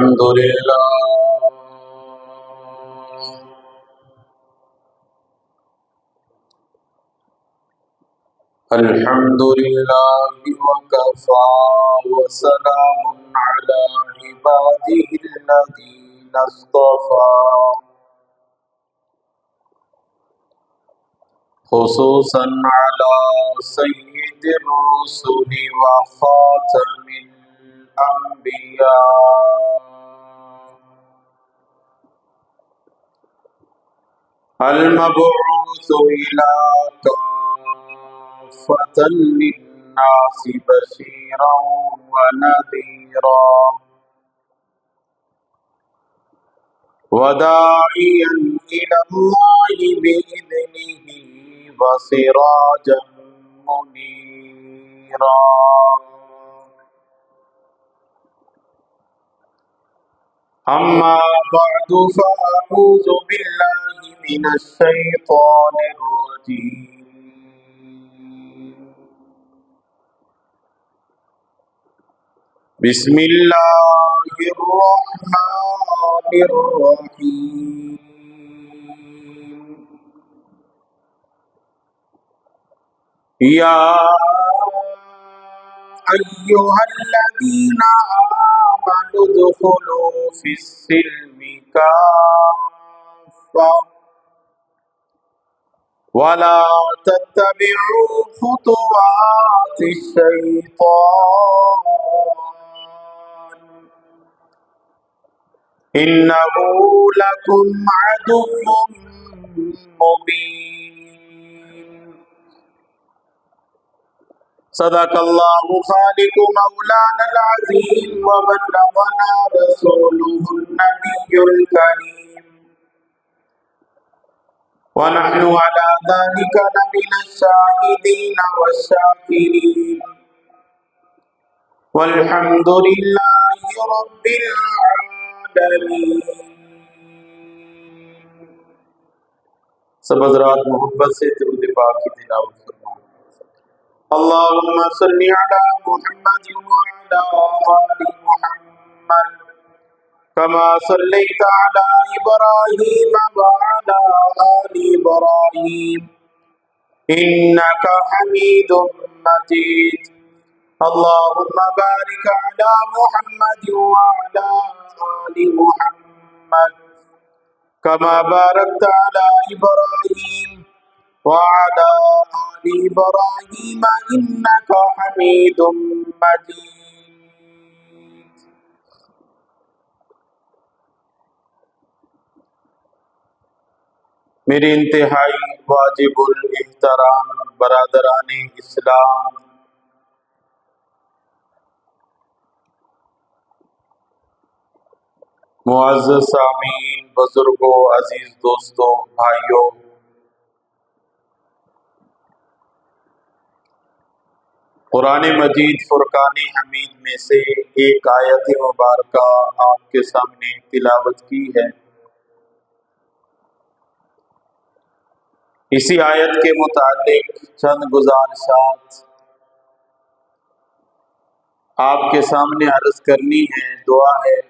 الحمد لله الحمد لله وكفى وسلام على عباده الذين اصطفى خصوصا على سيد الرسل وخاتم الأنبياء المبعوث إلى كافة للناس بشيرا ونذيرا وداعيا إلى الله بإذنه وسراجا منيرا أما بعد فأعوذ بالله من الشيطان الرجيم بسم الله الرحمن الرحيم يا أيها الذين آمنوا ادخلوا في السلم كافة ولا تتبعوا خطوات الشيطان إنه لكم عدو مبين صدق الله خالق مولانا العظيم وبلغنا رسوله النبي الكريم ونحن على ذلك لمن الشاهدين والشاكرين والحمد لله رب العالمين. سب حضرات محبت سے درود پاک کی تلاوت فرمائیں. اللهم صل على محمد وعلى آل محمد كما صليت على إبراهيم وعلى آل إبراهيم إنك حميد مجيد. اللهم بارك على محمد وعلى آل محمد كما باركت على إبراهيم وعلى آل إبراهيم إنك حميد مجيد. میرے انتہائی واجب الاحترام برادران اسلام، معزز سامعین، بزرگوں، عزیز دوستوں، بھائیوں، قرآن مجید فرقان حمید میں سے ایک آیت مبارکہ آپ کے سامنے تلاوت کی ہے. اسی آیت کے متعلق چند گزارشات آپ کے سامنے عرض کرنی ہے. دعا ہے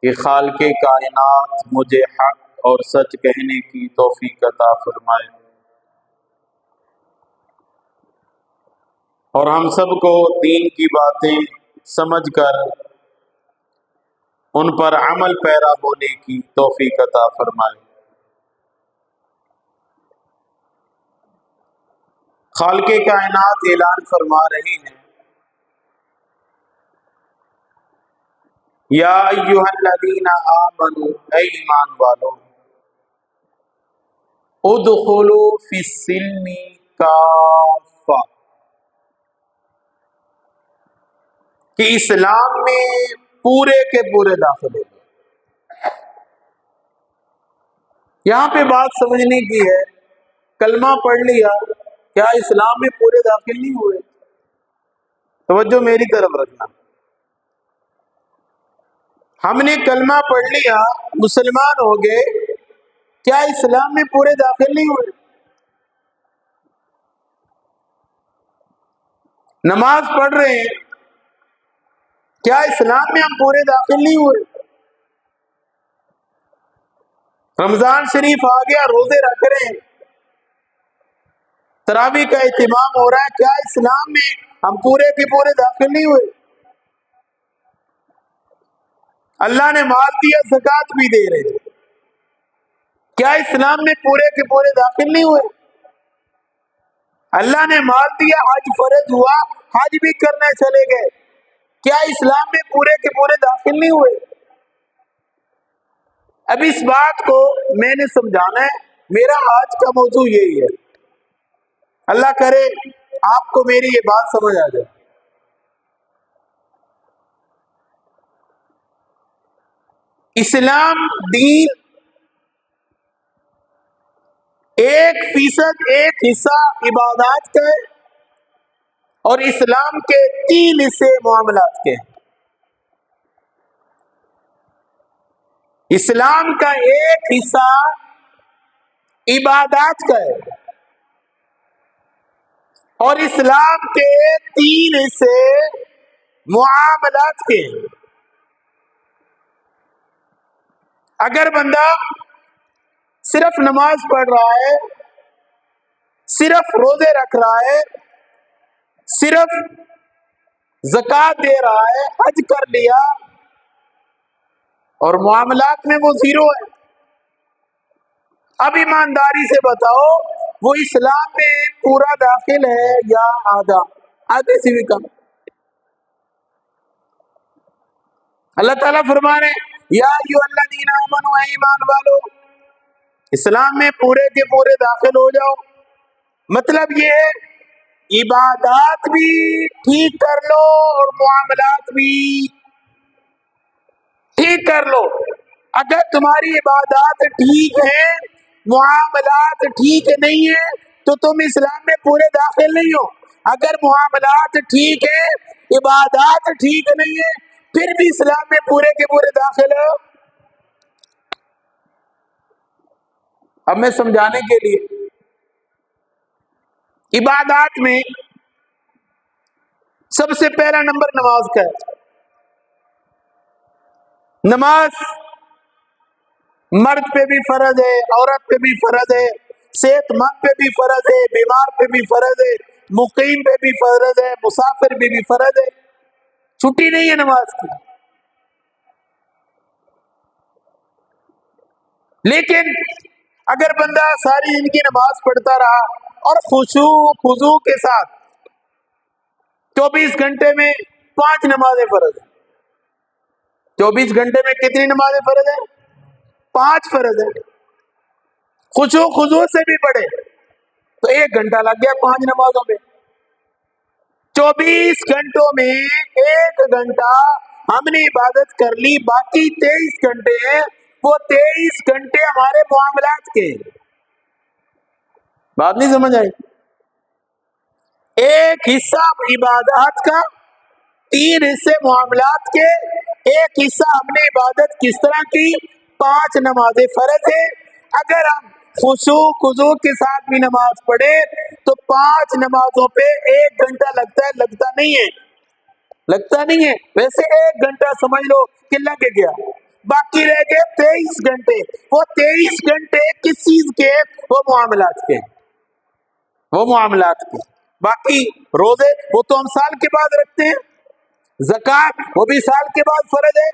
کہ خالق کائنات مجھے حق اور سچ کہنے کی توفیق عطا فرمائے اور ہم سب کو دین کی باتیں سمجھ کر ان پر عمل پیرا ہونے کی توفیق عطا فرمائے. خالق کائنات اعلان فرما رہے ہیں، یا ایھا الذین آمنوا، اے ایمان والو، ادخلوا فی السلم کافہ، کہ اسلام میں پورے کے پورے داخل ہو. یہاں پہ بات سمجھنے کی ہے، کلمہ پڑھ لیا، کیا اسلام میں پورے داخل نہیں ہوئے؟ توجہ میری طرف رکھنا. ہم نے کلمہ پڑھ لیا، مسلمان ہو گئے، کیا اسلام میں پورے داخل نہیں ہوئے؟ نماز پڑھ رہے ہیں، کیا اسلام میں ہم پورے داخل نہیں ہوئے؟ رمضان شریف آ گیا، روزے رکھ رہے ہیں، تراویح کا اہتمام ہو رہا ہے، کیا اسلام میں ہم پورے کے پورے داخل نہیں ہوئے؟ اللہ نے مال دیا، زکوٰۃ بھی دے رہے ہیں، کیا اسلام میں پورے کے پورے داخل نہیں ہوئے؟ اللہ نے مال دیا، حج فرض ہوا، حج بھی کرنے چلے گئے، کیا اسلام میں پورے کے پورے داخل نہیں ہوئے؟ اب اس بات کو میں نے سمجھانا ہے، میرا آج کا موضوع یہی ہے، اللہ کرے آپ کو میری یہ بات سمجھ آ جائے۔ اسلام دین 1% ایک حصہ عبادات کا ہے، اور اسلام کے 3 حصے معاملات کے ہیں۔ اسلام کا 1 حصہ عبادات کا ہے، اور اسلام کے 3 حصے معاملات کے ہیں۔ اگر بندہ صرف نماز پڑھ رہا ہے، صرف روزے رکھ رہا ہے، صرف زکوٰۃ دے رہا ہے، حج کر لیا، اور معاملات میں وہ زیرو ہے، اب ایمانداری سے بتاؤ وہ اسلام میں پورا داخل ہے یا آدھا، آدھے سے بھی کم؟ اللہ تعالیٰ فرما رہے ہیں یا ایھا الذین آمنوا، اے ایمان والو اسلام میں پورے کے پورے داخل ہو جاؤ۔ مطلب یہ ہے عبادات بھی ٹھیک کر لو اور معاملات بھی ٹھیک کر لو۔ اگر تمہاری عبادات ٹھیک ہیں، معاملات ٹھیک نہیں ہیں، تو تم اسلام میں پورے داخل نہیں ہو۔ اگر معاملات ٹھیک ہیں، عبادات ٹھیک نہیں ہیں، پھر بھی اسلام میں پورے کے پورے داخل ہو۔ اب میں سمجھانے کے لیے، عبادات میں سب سے پہلا نمبر نماز کا ہے۔ نماز مرد پہ بھی فرض ہے، عورت پہ بھی فرض ہے، صحت مند پہ بھی فرض ہے، بیمار پہ بھی فرض ہے، مقیم پہ بھی فرض ہے، مسافر پہ بھی فرض ہے، چھٹی نہیں ہے نماز کی۔ لیکن اگر بندہ ساری زندگی نماز پڑھتا رہا اور خضوع کے ساتھ 24 گھنٹے میں 5 نمازیں فرض ہیں، 24 گھنٹے میں کتنی نمازیں فرض ہیں؟ 5 فرض ہیں، خضوع سے بھی پڑھے تو 1 گھنٹہ لگ گیا 5 نمازوں میں۔ 24 گھنٹوں میں 1 گھنٹہ ہم نے عبادت کر لی، باقی 23 گھنٹے ہیں، وہ 23 گھنٹے ہمارے معاملات کے ہیں۔ بات نہیں سمجھ آئی؟ ایک حصہ عبادات کا، 3 حصے معاملات کے، 1 حصہ ہم نے عبادت کس طرح کی؟ 5 نمازیں فرض ہیں۔ اگر ہم خضوع کے ساتھ بھی نماز پڑھے تو 5 نمازوں پہ 1 گھنٹہ لگتا ہے، لگتا نہیں ہے؟ لگتا نہیں ہے؟ ویسے 1 گھنٹہ سمجھ لو کہ لگ گیا، باقی رہ گئے 23 گھنٹے۔ وہ 23 گھنٹے کس چیز کے؟ وہ معاملات کے، وہ معاملات کے۔ باقی روزے وہ تو ہم سال کے بعد رکھتے ہیں، زکوٰۃ وہ بھی سال کے بعد فرض ہے،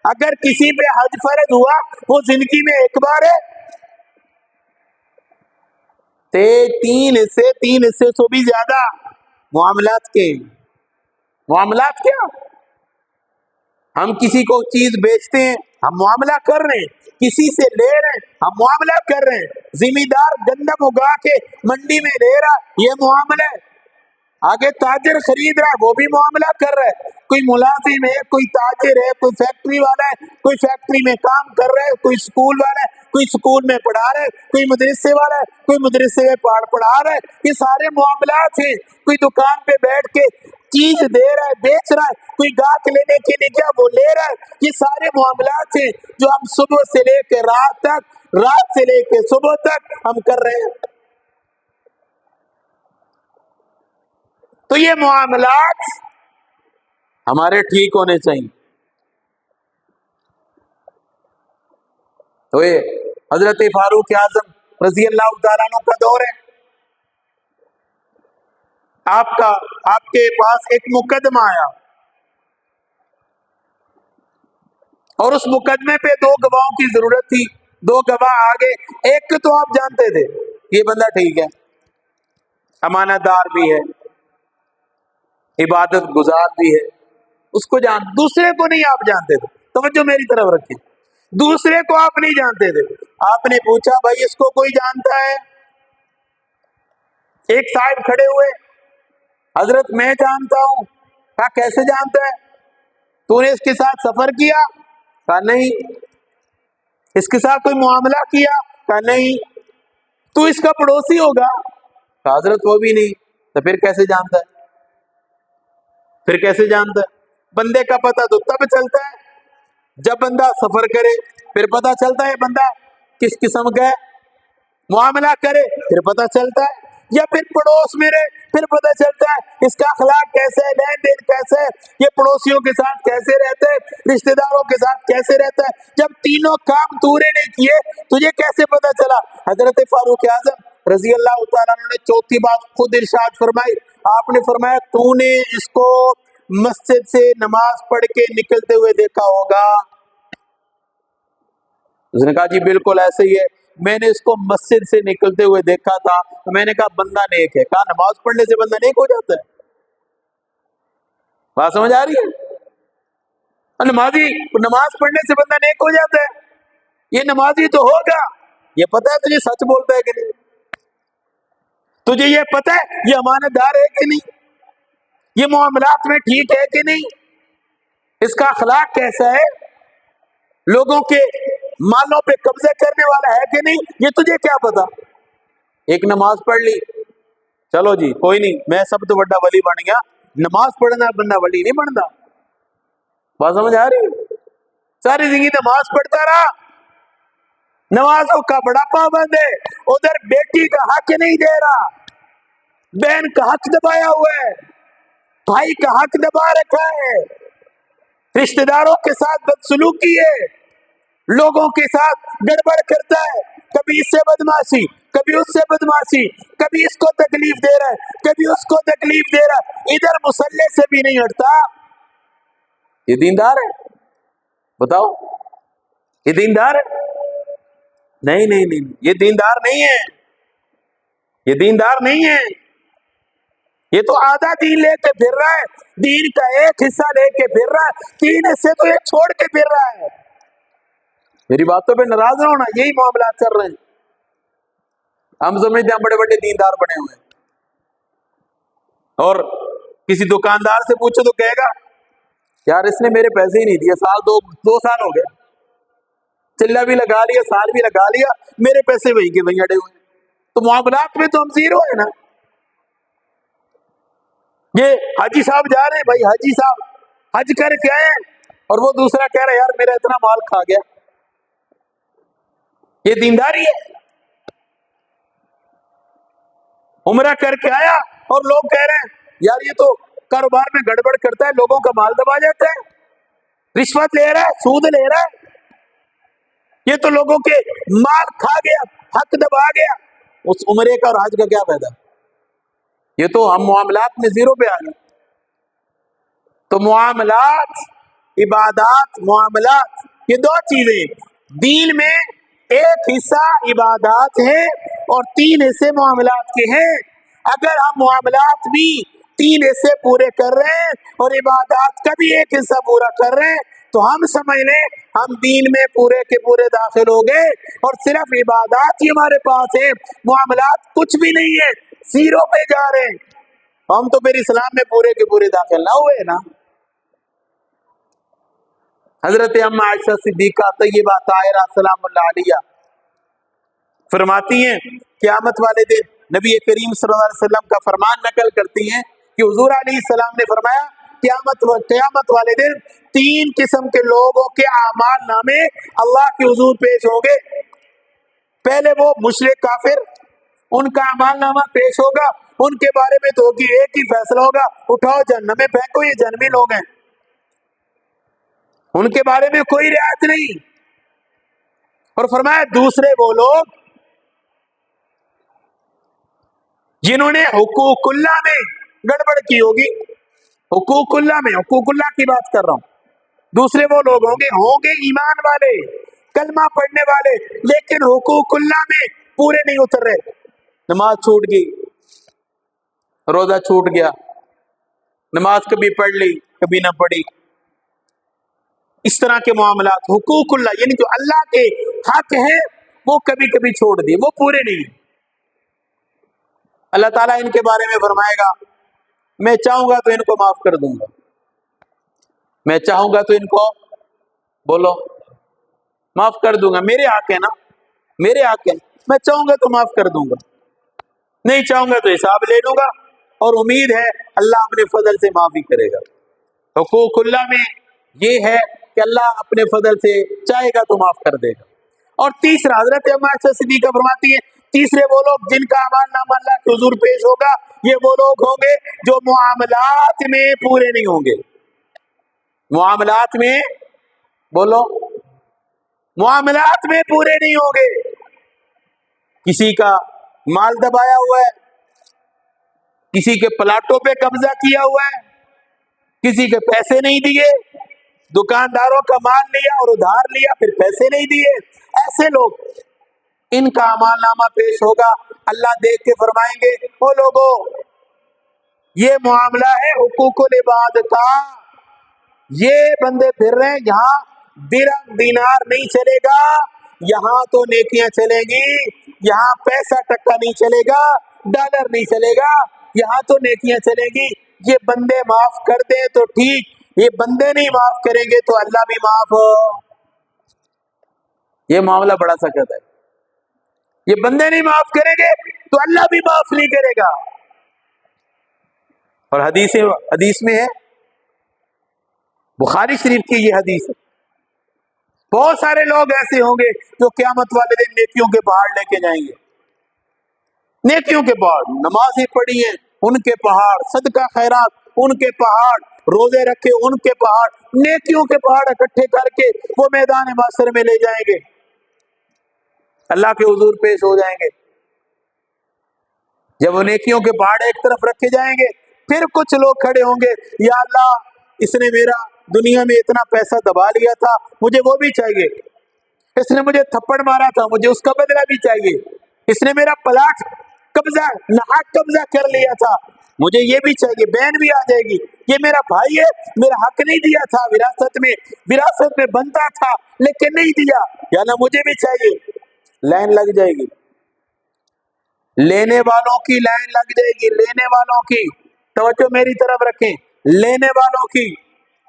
اگر کسی پہ حج فرض ہوا وہ زندگی میں 1 بار ہے۔ 3 حصے سے بھی زیادہ معاملات کے۔ معاملات کیا؟ ہم کسی کو چیز بیچتے ہیں، ہم معاملہ کر رہے ہیں، کسی سے لے رہے ہیں، ہم معاملہ کر رہے ہیں، ذمہ دار گندم اگا کے منڈی میں لے رہا، یہ معاملہ ہے، آگے تاجر خرید رہا ہے، وہ بھی معاملہ کر رہا ہے، کوئی ملازم ہے، کوئی تاجر ہے، کوئی فیکٹری والا ہے، کوئی فیکٹری میں کام کر رہا ہے، کوئی اسکول والا ہے، کوئی اسکول میں پڑھا رہا ہے، کوئی مدرسے والا ہے، کوئی مدرسے میں پڑھا رہا ہے، یہ سارے معاملات ہیں۔ کوئی دکان پہ بیٹھ کے چیز دے رہا ہے، بیچ رہا ہے، کوئی گاہک لینے کے لیے کیا وہ لے رہا ہے، یہ سارے معاملات ہیں جو ہم صبح سے لے کے رات تک، رات سے لے کے صبح تک ہم کر رہے ہیں۔ تو یہ معاملات ہمارے ٹھیک ہونے چاہیے. تو یہ حضرت فاروق اعظم رضی اللہ تعالیٰ عنہ کا دور ہے. آپ کے پاس ایک مقدمہ آیا اور اس مقدمے پہ 2 گواہوں کی ضرورت تھی. 2 گواہ آگے. ایک تو آپ جانتے تھے یہ بندہ ٹھیک ہے, امانت دار بھی ہے, عبادت گزار بھی ہے, اس کو دوسرے کو نہیں آپ جانتے تھے. توجہ میری طرف رکھیں, دوسرے کو آپ نہیں جانتے تھے. آپ نے پوچھا بھائی اس کو کوئی جانتا ہے؟ ایک صاحب کھڑے ہوئے, حضرت میں جانتا ہوں. کہا کیسے جانتا ہے؟ تو نے اس کے ساتھ سفر کیا؟ کہا نہیں. اس کے ساتھ کوئی معاملہ کیا؟ کہا نہیں. تو اس کا پڑوسی ہوگا؟ کہا حضرت وہ بھی نہیں. تو پھر کیسے جانتا ہے؟ پھر کیسے جانتا ہے؟ بندے کا پتہ تو تب چلتا ہے جب بندہ سفر کرے, پھر پتہ چلتا ہے بندہ کس قسم کا ہے. معاملہ کرے پھر پتہ چلتا ہے, یا پھر پڑوس میں رہے پھر پتہ چلتا ہے اس کا اخلاق کیسے ہے, لین دین کیسے ہے, یہ پڑوسیوں کے ساتھ کیسے رہتے ہیں, رشتہ داروں کے ساتھ کیسے رہتا ہے. جب تینوں کام تورے نے کیے تجھے کیسے پتہ چلا؟ حضرت فاروق اعظم رضی اللہ تعالیٰ عنہ نے چوتھی بات خود ارشاد فرمائی. آپ نے فرمایا تو نے اس کو مسجد سے نماز پڑھ کے نکلتے ہوئے دیکھا ہوگا. اس نے کہا جی بالکل ایسے ہی ہے, میں نے اس کو مسجد سے نکلتے ہوئے دیکھا تھا. تو میں نے کہا بندہ نیک ہے. کہا نماز پڑھنے سے بندہ نیک ہو جاتا ہے؟ بات سمجھ آ رہی ہے؟ نماز پڑھنے سے بندہ نیک ہو جاتا ہے؟ یہ نمازی تو ہوگا, یہ پتہ ہے تجھے سچ بولتا ہے کہ نہیں, تجھے یہ پتہ ہے یہ امانت دار ہے کہ نہیں, یہ معاملات میں ٹھیک ہے کہ نہیں, اس کا اخلاق کیسا ہے, لوگوں کے مالوں پہ قبضے کرنے والا ہے کہ نہیں, یہ تجھے کیا پتا؟ ایک نماز پڑھ لی, چلو جی کوئی نہیں, میں سب تو بڑا ولی بن گیا. نماز پڑھنا بندہ ولی نہیں بنتا. بات سمجھ آ رہی ہے؟ ساری زندگی نماز پڑھتا رہا, نمازوں کا بڑا پابند ہے, ادھر بیٹی کا حق نہیں دے رہا, بہن کا حق دبایا ہوا ہے, بھائی کا حق دبا رکھا ہے, رشتہ داروں کے ساتھ بدسلوکی ہے, لوگوں کے ساتھ گڑبڑ کرتا ہے, کبھی اس سے بدمعاشی, کبھی اس سے بدمعاشی, کبھی اس کو تکلیف دے رہا ہے, کبھی اس کو تکلیف دے رہا ہے, ادھر مصلے سے بھی نہیں ہٹتا. یہ دیندار ہے؟ بتاؤ, یہ دیندار ہے؟ نہیں نہیں نہیں, یہ دیندار نہیں ہے, یہ دیندار نہیں ہے. یہ تو آدھا دین لے کے پھر رہا ہے, دین کا ایک حصہ لے کے پھر رہا ہے, 3 حصے تو یہ چھوڑ کے پھر رہا ہے. میری باتوں پہ ناراض نہ ہونا, یہی معاملات چل رہے ہیں. ہم سمجھتے ہیں بڑے بڑے دیندار بنے ہوئے ہیں, اور کسی دکاندار سے پوچھو تو کہے گا یار اس نے میرے پیسے ہی نہیں دیے, دو سال ہو گئے, چلہ بھی لگا لیا, سال بھی لگا لیا, میرے پیسے وہیں کے وہیں اڑے ہوئے. تو معاملات میں تو ہم زیرو ہے نا. یہ حاجی صاحب جا رہے ہیں, بھائی حاجی صاحب حج کر کے آئے, اور وہ دوسرا کہہ رہا ہے یار میرا اتنا مال کھا گیا. یہ دینداری ہے؟ عمرہ کر کے آیا اور لوگ کہہ رہے ہیں یار یہ تو کاروبار میں گڑبڑ کرتا ہے, لوگوں کا مال دبا جاتا ہے, رشوت لے رہا ہے, سود لے رہا ہے, یہ تو لوگوں کے مال کھا گیا, حق دبا گیا. اس عمرے کا اور حج کا کیا فائدہ؟ یہ تو ہم معاملات میں زیرو پہ آ گئے. تو معاملات, عبادات, معاملات یہ 2 چیزیں. دین میں ایک حصہ عبادات ہے اور 3 حصے معاملات کے ہیں. اگر ہم معاملات بھی 3 حصے پورے کر رہے ہیں اور عبادات کا بھی ایک حصہ پورا کر رہے ہیں تو ہم سمجھ لیں ہم دین میں پورے کے پورے داخل ہو گئے, اور صرف عبادات ہی ہمارے پاس ہیں, معاملات کچھ بھی نہیں ہے, زیرو پہ جا رہے ہیں. ہم تو پھر اسلام میں پورے کے پورے داخل نہ ہوئے نا. حضرت اما عائشہ صدیقہ طیبہ طاہرہ سلام اللہ علیہ فرماتی ہیں قیامت والے دن نبی کریم صلی اللہ علیہ وسلم کا فرمان نقل کرتی ہیں کہ حضور علیہ السلام نے فرمایا قیامت والے دن 3 قسم کے لوگوں کے اعمال نامے اللہ کے حضور پیش ہوں گے. پہلے وہ مشرک کافر, ان کا اعمال نامہ پیش ہوگا, ان کے بارے میں تو ایک ہی فیصلہ ہوگا, اٹھاؤ جہنم میں پھینکو, یہ جہنمی لوگ ہیں. ان کے بارے میں کوئی رعایت نہیں. اور فرمایا دوسرے وہ لوگ جنہوں نے حقوق اللہ میں گڑبڑ کی ہوگی. حقوق اللہ میں، حقوق اللہ کی بات کر رہا ہوں. دوسرے وہ لوگ ہوں گے ایمان والے، کلمہ پڑھنے والے، لیکن حقوق اللہ میں پورے نہیں اتر رہے. نماز چھوٹ گئی، روزہ چھوٹ گیا، نماز کبھی پڑھ لی کبھی نہ پڑھی. اس طرح کے معاملات حقوق اللہ یعنی جو اللہ کے حق ہیں وہ کبھی کبھی چھوڑ دیے، وہ پورے نہیں. اللہ تعالیٰ ان کے بارے میں فرمائے گا میں چاہوں گا تو ان کو معاف کر دوں گا، میں چاہوں گا تو ان کو بولو معاف کر دوں گا. میرے حق ہے نا، میرے حق ہے، میں چاہوں گا تو معاف کر دوں گا، نہیں چاہوں گا تو حساب لے لوں گا. اور امید ہے اللہ اپنے فضل سے معافی کرے گا. حقوق اللہ میں یہ ہے کہ اللہ اپنے فضل سے چاہے گا تو معاف کر دے گا. اور تیسرا حضرت اما عائشہ صدیقہ فرماتی ہیں تیسرے وہ لوگ جن کا اعمال نامہ اللہ کے حضور پیش ہوگا یہ وہ لوگ ہوں گے جو معاملات میں پورے نہیں ہوں گے. معاملات میں بولو، معاملات میں پورے نہیں ہوں گے. کسی کا مال دبایا ہوا ہے، کسی کے پلاٹوں پہ قبضہ کیا ہوا ہے، کسی کے پیسے نہیں دیے، دکانداروں کا مال لیا اور ادھار لیا پھر پیسے نہیں دیے، ایسے لوگ ان کا اعمال نامہ پیش ہوگا. اللہ دیکھ کے فرمائیں گے او لوگوں یہ معاملہ ہے حقوق العباد کا، یہ بندے پھر رہے ہیں یہاں درہم دینار نہیں چلے گا، یہاں تو نیکیاں چلیں گی، یہاں پیسہ ٹکا نہیں چلے گا، ڈالر نہیں چلے گا، یہاں تو نیکیاں چلیں گی. یہ بندے معاف کر دیں تو ٹھیک، یہ بندے نہیں معاف کریں گے تو اللہ بھی معاف ہو. یہ معاملہ بڑا سخت ہے. یہ بندے نہیں معاف کریں گے تو اللہ بھی معاف نہیں کرے گا. اور حدیث میں ہے، بخاری شریف کی یہ حدیث ہے، بہت سارے لوگ ایسے ہوں گے جو قیامت والے دن نیکیوں کے پہاڑ لے کے جائیں گے. نیکیوں کے پہاڑ، نمازیں پڑھی ہیں ان کے پہاڑ، صدقہ خیرات ان کے پہاڑ، روزے رکھے ان کے پہاڑ، نیکیوں کے پہاڑ اکٹھے کر کے وہ میدان محشر میں لے جائیں گے، اللہ کے حضور پیش ہو جائیں گے. جب وہ نیکیوں کے پہاڑ ایک طرف رکھے جائیں گے پھر کچھ لوگ کھڑے ہوں گے یا اللہ اس نے میرا دنیا میں اتنا پیسہ دبا لیا تھا مجھے وہ بھی چاہیے، اس نے مجھے تھپڑ مارا تھا مجھے اس کا بدلہ بھی چاہیے، اس نے میرا پلاٹ قبضہ ناحق قبضہ کر لیا تھا مجھے یہ بھی چاہیے. بہن بھی آ جائے گی یہ میرا بھائی ہے میرا حق نہیں دیا تھا وراثت میں بنتا تھا لیکن نہیں دیا، یا اللہ مجھے بھی چاہیے. لائن لگ جائے گی، لینے والوں کی لائن لگ جائے گی، لینے والوں کی توجہ میری طرف رکھیں، لینے والوں کی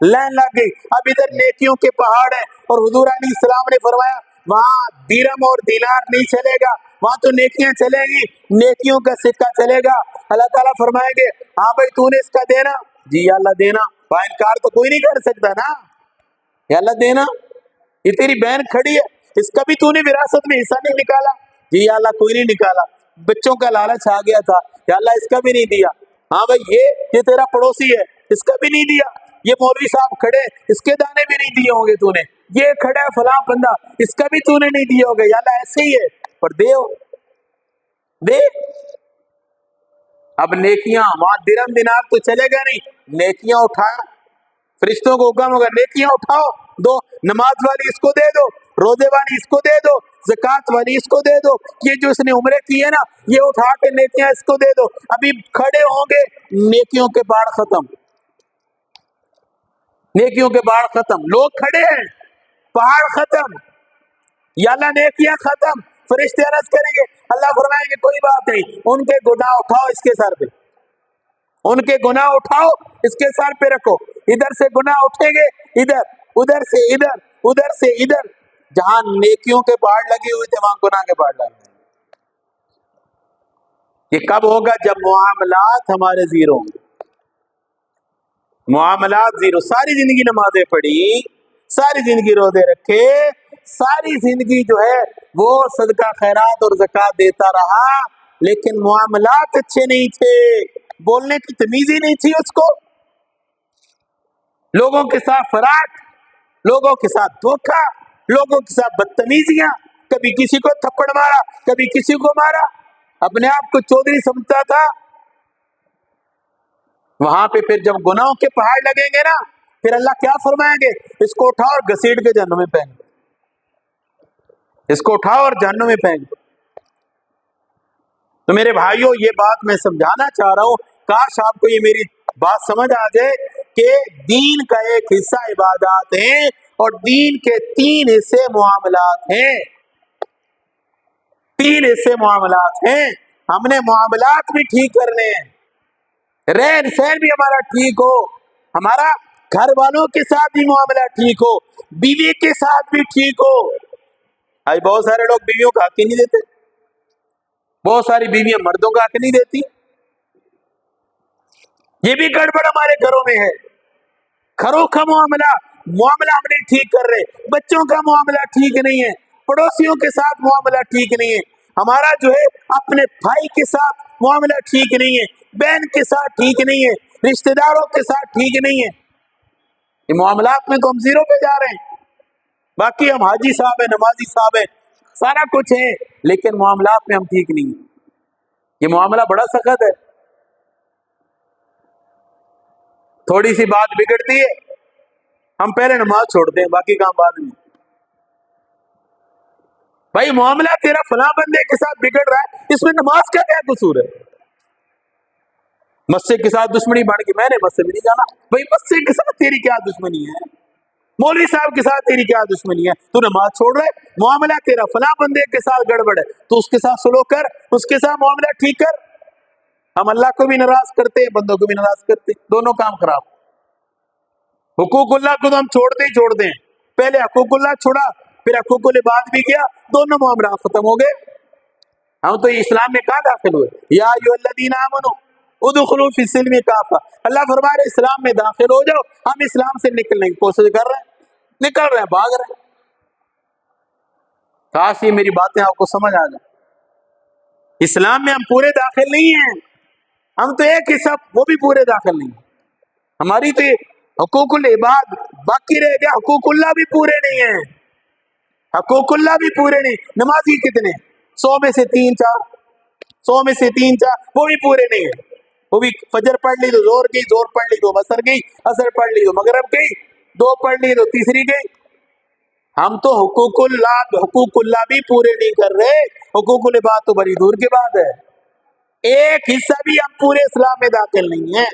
لائن لگ گئی. اب ادھر نیکیوں کے پہاڑ ہیں اور حضور علیہ السلام نے فرمایا وہاں درہم اور دینار نہیں چلے گا، وہاں تو نیکیاں چلیں گی، نیکیوں کا سکہ چلے گا. اللہ تعالیٰ فرمائیں گے ہاں بھائی تو نے اس کا دینا، جی یا اللہ دینا، با انکار تو کوئی نہیں کر سکتا نا، یا اللہ دینا، یہ تیری بہن کھڑی ہے اس کا بھی تو نے وراثت میں حصہ نہیں نکالا، جی یا اللہ کوئی نہیں نکالا، بچوں کا لالچ آ گیا تھا یا اللہ اس کا بھی نہیں دیا. ہاں بھائی یہ تیرا پڑوسی ہے اس کا بھی نہیں دیا، یہ مولوی صاحب کھڑے اس کے دانے بھی نہیں دیے ہوں گے تو نے، یہ کھڑا ہے فلاں بندہ اس کا بھی تو نے نہیں دیے ہوگے، یا اللہ ایسے ہی ہے پر دے. اب نیکیاں وہاں درہم دینار تو چلے گا نہیں، نیکیاں اٹھا، فرشتوں کو حکم ہوگا نیکیاں اٹھاؤ دو، نماز والی اس کو دے دو، روزے والی اس کو دے دو، زکوٰۃ والی اس کو دے دو، یہ جو اس نے عمرے کی ہے نا یہ اٹھا کے نیکیاں اس کو دے دو. ابھی کھڑے ہوں گے نیکیوں کے پہاڑ ختم، نیکیوں کے پہاڑ ختم، لوگ کھڑے ہیں پہاڑ ختم، یا اللہ نیکیاں ختم. فرشتے عرض کریں گے اللہ فرمائیں گے کوئی بات نہیں ان کے گناہ اٹھاؤ اس کے سر پہ، ان کے گناہ اٹھاؤ اس کے سر پہ رکھو. ادھر سے گناہ اٹھیں گے ادھر، ادھر سے ادھر، ادھر سے ادھر، جہاں نیکیوں کے پہاڑ لگے ہوئے تھے وہاں گناہ کے پہاڑ لگے. یہ کب ہوگا؟ جب معاملات ہمارے زیرو ہوں گے، معاملات زیرو. ساری زندگی نمازیں پڑھی، ساری زندگی روزے رکھے، ساری زندگی جو ہے وہ صدقہ خیرات اور زکوٰۃ دیتا رہا لیکن معاملات اچھے نہیں تھے، بولنے کی تمیز ہی نہیں تھی اس کو، لوگوں کے ساتھ فراق، لوگوں کے ساتھ دھوکہ، لوگوں کے ساتھ بدتمیزیاں، کبھی کسی کو تھپڑ مارا، کبھی کسی کو مارا، اپنے آپ کو چودھری سمجھتا تھا۔ وہاں پہ پھر جب گناہوں کے پہاڑ لگیں گے نا، پھر اللہ کیا فرمائیں گے؟ اس کو اٹھاؤ اور گھسیٹ کے جہنم میں پھینک دو، اس کو اٹھاؤ اور جہنم میں پھینک دو۔ تو میرے بھائیوں، یہ بات میں سمجھانا چاہ رہا ہوں، کاش آپ کو یہ میری بات سمجھ آ جائے کہ دین کا ایک حصہ عبادات ہیں اور دین کے 3 حصے معاملات ہیں، 3 حصے معاملات ہیں۔ ہم نے معاملات بھی ٹھیک کرنے ہیں، رہن سہن بھی ہمارا ٹھیک ہو، ہمارا گھر والوں کے ساتھ بھی معاملہ ٹھیک ہو، بیوی کے ساتھ بھی ٹھیک ہو۔ آج بہت سارے لوگ بیویوں کا حق ہی نہیں دیتے، بہت ساری بیویاں مردوں کا حق نہیں دیتی، یہ بھی گڑبڑ ہمارے گھروں میں ہے۔ گھروں کا معاملہ ہم نہیں ٹھیک کر رہے، بچوں کا معاملہ ٹھیک نہیں ہے، پڑوسیوں کے ساتھ معاملہ ٹھیک نہیں ہے، ہمارا جو ہے اپنے بھائی کے ساتھ معاملہ ٹھیک نہیں ہے، بہن کے ساتھ ٹھیک نہیں ہے، رشتہ داروں کے ساتھ ٹھیک نہیں ہے۔ یہ معاملات میں تو ہم زیرو پہ جا رہے ہیں، باقی ہم حاجی صاحب ہیں، نمازی صاحب ہیں، سارا کچھ ہے، لیکن معاملات میں ہم ٹھیک نہیں ہیں۔ یہ معاملہ بڑا سخت ہے، تھوڑی سی بات بگڑتی ہے ہم پہلے نماز چھوڑتے ہیں، باقی کام بعد میں۔ بھائی معاملہ تیرا فلاں بندے کے ساتھ بگڑ رہا ہے، اس میں نماز کا کیا قصور ہے؟ مسجد کے ساتھ دشمنی بڑھ گئی، میں نے مسجد میں نہیں جانا۔ بھائی مسجد کے ساتھ تیری کیا دشمنی ہے؟ مولوی صاحب کے ساتھ تیری کیا دشمنی ہے؟ تو نماز چھوڑ رہا ہے، معاملہ تیرا فلاں بندے کے ساتھ گڑبڑ ہے، تو اس کے ساتھ سلوک کر، اس کے ساتھ معاملہ ٹھیک کر۔ ہم اللہ کو بھی ناراض کرتے ہیں، بندوں کو بھی ناراض کرتے ہیں، دونوں کام خراب۔ حقوق اللہ کو تو ہم چھوڑتے ہی چھوڑتے ہیں، پہلے حقوق اللہ چھوڑا، پھر حقوق العباد بھی کیا، دونوں معاملات ختم ہو گئے۔ ہم تو اسلام میں کہاں داخل ہوئے؟ یا ایھا الذین آمنوا ادخلوا فی السلم کافہ، اللہ فرما رہے اسلام میں داخل ہو جاؤ۔ ہم اسلام سے نکلنے کی کوشش کر رہے ہیں، نکل رہے ہیں، بھاگ رہے ہیں۔ کاش یہ میری باتیں آپ کو سمجھ آ جائیں۔ اسلام میں ہم پورے داخل نہیں ہیں، ہم تو ایک حصہ، وہ بھی پورے داخل نہیں ہیں۔ ہماری تو حقوق العباد باقی رہ گیا، حقوق اللہ بھی پورے نہیں ہیں، حقوق اللہ بھی پورے نہیں۔ نمازی کتنے؟ 100 میں سے 3-4، 100 میں سے 3-4، وہ بھی پورے نہیں ہیں۔ وہ بھی فجر پڑھ لی تو زور گئی، زور پڑھ لی تو عصر گئی، عصر پڑھ لی تو مغرب گئی، 2 پڑھ لی تو تیسری گئی۔ ہم تو حقوق اللہ بھی پورے نہیں کر رہے، حقوق العباد تو بڑی دور کی بات ہے۔ ایک حصہ بھی ہم پورے اسلام میں داخل نہیں ہیں۔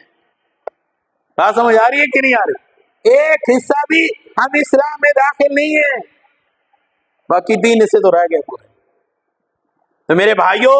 بات سمجھ آ رہی ہے کہ نہیں آ رہی؟ ایک حصہ بھی ہم اسلام میں داخل نہیں ہیں، باقی 3 حصے تو رہ گئے پورے۔ تو میرے بھائیوں،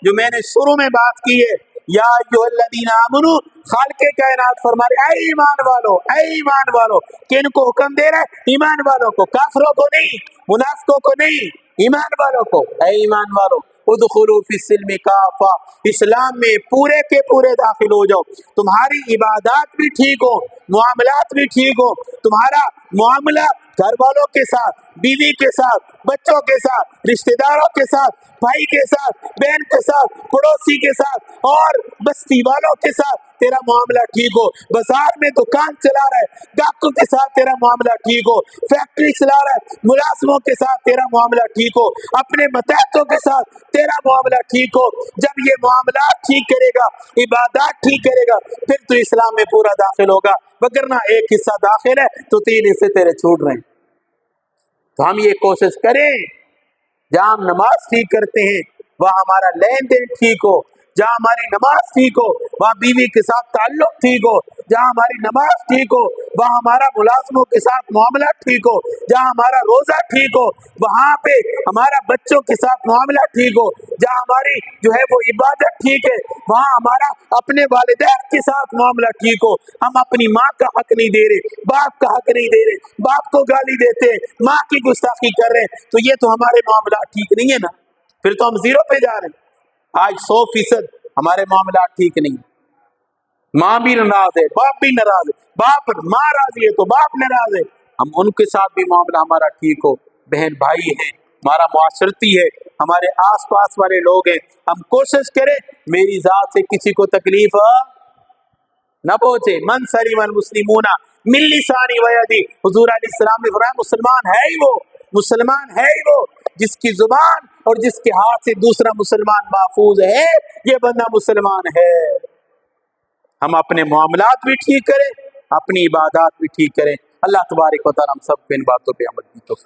جو میں نے شروع میں بات کی ہے، یا ایھا الذین آمنوا، خالق کائنات فرما رہے اے ایمان والو، اے ایمان والو، کن کو حکم دے رہا ہے؟ ایمان والوں کو، کافروں کو نہیں، منافقوں کو نہیں، ایمان والوں کو۔ اے ایمان والو ادخلوا فی السلم کافہ، اسلام میں پورے کے پورے داخل ہو جاؤ، تمہاری عبادات بھی ٹھیک ہو، معاملات بھی ٹھیک ہو، تمہارا معاملہ گھر والوں کے ساتھ، بیوی کے ساتھ، بچوں کے ساتھ، رشتہ داروں کے ساتھ، بھائی کے ساتھ، بہن کے ساتھ، پڑوسی کے ساتھ اور بستی والوں کے ساتھ تیرا معاملہ ٹھیک ہو، بازار میں دکان چلا رہا ہے، گاہکوں کے ساتھ تیرا معاملہ ٹھیک ہو، فیکٹری چلا رہا ہے، ملازموں کے ساتھ تیرا معاملہ ٹھیک ہو، اپنے متحدوں کے ساتھ تیرا معاملہ ٹھیک ہو۔ جب یہ معاملات ٹھیک کرے گا، عبادات ٹھیک کرے گا، پھر تو اسلام میں پورا داخل ہوگا، وگرنہ ایک حصہ داخل ہے تو 3 حصے تیرے چھوٹ رہے ہیں۔ تو ہم یہ کوشش کریں، جہاں ہم نماز ٹھیک کرتے ہیں وہاں ہمارا لین دین ٹھیک ہو، جہاں ہماری نماز ٹھیک ہو وہاں بیوی کے ساتھ تعلق ٹھیک ہو، جہاں ہماری نماز ٹھیک ہو وہاں ہمارا ملازموں کے ساتھ معاملہ ٹھیک ہو، جہاں ہمارا روزہ ٹھیک ہو وہاں پہ ہمارا بچوں کے ساتھ معاملہ ٹھیک ہو، جہاں ہماری جو ہے وہ عبادت ٹھیک ہے وہاں ہمارا اپنے والدین کے ساتھ معاملہ ٹھیک ہو۔ ہم اپنی ماں کا حق نہیں دے رہے، باپ کا حق نہیں دے رہے، باپ کو گالی دیتے ہیں، ماں کی گستاخی کر رہے ہیں، تو یہ تو ہمارے معاملات ٹھیک نہیں ہے نا، پھر تو ہم زیرو پہ جا رہے ہیں۔ آج 100% ہمارے معاملات ٹھیک نہیں، ماں بھی ناراض ہے، باپ بھی ناراض ہے، ماں راضی ہے تو باپ ناراض ہے، ہم ان کے ساتھ بھی معاملہ ہمارا ٹھیک ہو، بہن بھائی ہیں، ہمارا معاشرتی ہے، ہمارے آس پاس والے لوگ ہیں، ہم کوشش کریں میری ذات سے کسی کو تکلیف نہ پہنچے۔ من سلم المسلمون من لسانی و یدی، حضور علیہ السلام نے فرمایا مسلمان ہے ہی وہ، مسلمان ہے ہی وہ جس کی زبان اور جس کے ہاتھ سے دوسرا مسلمان محفوظ ہے، یہ بندہ مسلمان ہے۔ ہم اپنے معاملات بھی ٹھیک کریں، اپنی عبادات بھی ٹھیک کریں۔ اللہ تبارک و تعالی ہم سب کو ان باتوں پہ عمل کی توفیق